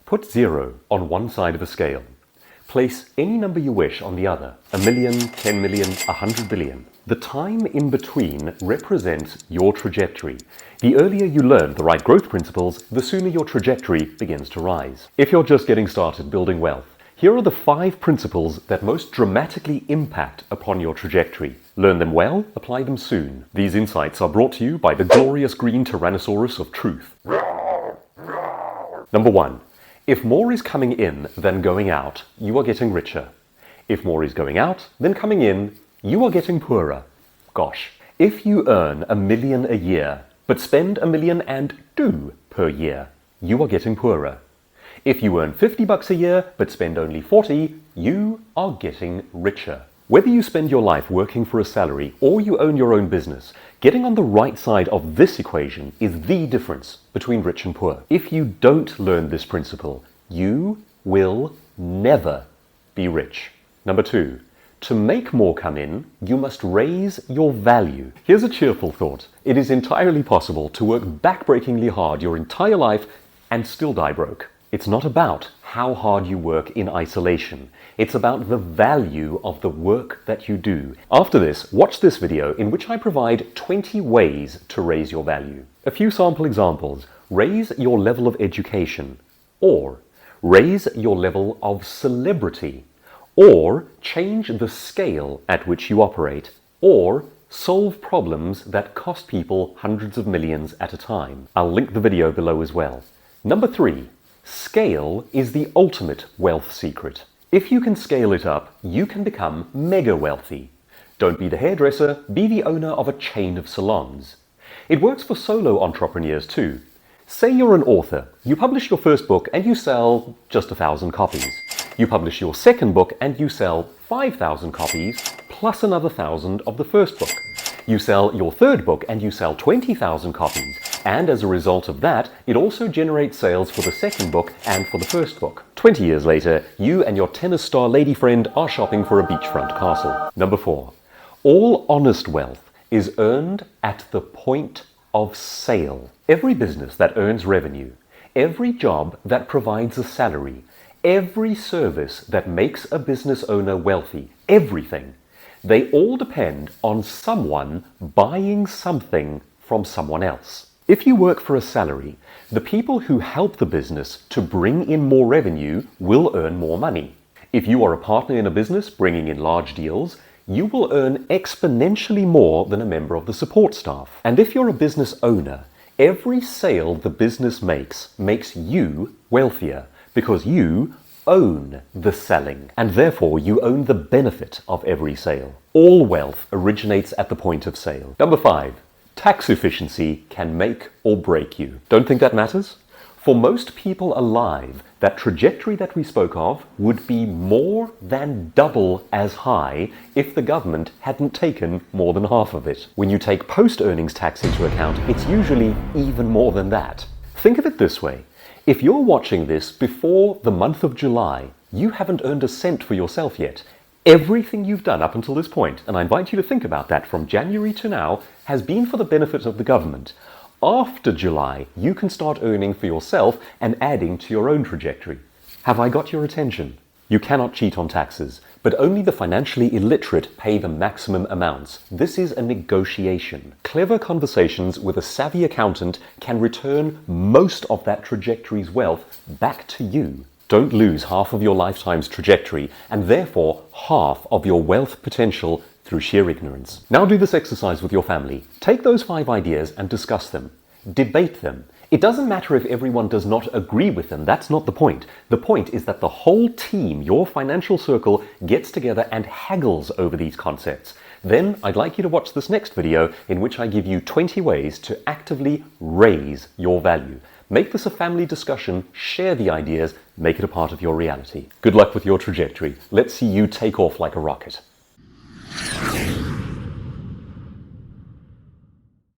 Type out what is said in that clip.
Put 0 on one side of a scale. Place any number you wish on the other, 1,000,000, 10,000,000, 100 billion. The time in between represents your trajectory. The earlier you learn the right growth principles, the sooner your trajectory begins to rise. If you're just getting started building wealth, here are the 5 principles that most dramatically impact upon your trajectory. Learn them well, apply them soon. These insights are brought to you by the glorious green Tyrannosaurus of truth. Number 1. If more is coming in than going out, you are getting richer. If more is going out than coming in, you are getting poorer. Gosh, if you earn 1,000,000 a year, but spend 1,000,002 per year, you are getting poorer. If you earn $50 a year, but spend only 40, you are getting richer. Whether you spend your life working for a salary or you own your own business, getting on the right side of this equation is the difference between rich and poor. If you don't learn this principle, you will never be rich. Number 2, to make more come in, you must raise your value. Here's a cheerful thought. It is entirely possible to work backbreakingly hard your entire life and still die broke. It's not about how hard you work in isolation. It's about the value of the work that you do. After this, watch this video in which I provide 20 ways to raise your value. A few sample examples. Raise your level of education, or raise your level of celebrity, or change the scale at which you operate, or solve problems that cost people hundreds of millions at a time. I'll link the video below as well. Number 3. Scale is the ultimate wealth secret. If you can scale it up, you can become mega wealthy. Don't be the hairdresser, be the owner of a chain of salons. It works for solo entrepreneurs too. Say you're an author. You publish your first book and you sell just 1,000 copies. You publish your second book and you sell 5,000 copies plus another 1,000 of the first book. You sell your third book and you sell 20,000 copies. And as a result of that, it also generates sales for the second book and for the first book. 20 years later, you and your tennis star lady friend are shopping for a beachfront castle. Number 4. All honest wealth is earned at the point of sale. Every business that earns revenue, every job that provides a salary, every service that makes a business owner wealthy, everything, they all depend on someone buying something from someone else. If you work for a salary, the people who help the business to bring in more revenue will earn more money. If you are a partner in a business bringing in large deals, you will earn exponentially more than a member of the support staff. And if you're a business owner, every sale the business makes you wealthier because you own the selling, and therefore you own the benefit of every sale. All wealth originates at the point of sale. Number 5. Tax efficiency can make or break you. Don't think that matters? For most people alive, that trajectory that we spoke of would be more than double as high if the government hadn't taken more than half of it. When you take post-earnings tax into account, it's usually even more than that. Think of it this way. If you're watching this before the month of July, you haven't earned a cent for yourself yet. Everything you've done up until this point, and I invite you to think about that from January to now, has been for the benefit of the government. After July, you can start earning for yourself and adding to your own trajectory. Have I got your attention? You cannot cheat on taxes, but only the financially illiterate pay the maximum amounts. This is a negotiation. Clever conversations with a savvy accountant can return most of that trajectory's wealth back to you. Don't lose half of your lifetime's trajectory and therefore half of your wealth potential through sheer ignorance. Now do this exercise with your family. Take those 5 ideas and discuss them. Debate them. It doesn't matter if everyone does not agree with them. That's not the point. The point is that the whole team, your financial circle, gets together and haggles over these concepts. Then I'd like you to watch this next video in which I give you 20 ways to actively raise your value. Make this a family discussion, share the ideas, make it a part of your reality. Good luck with your trajectory. Let's see you take off like a rocket.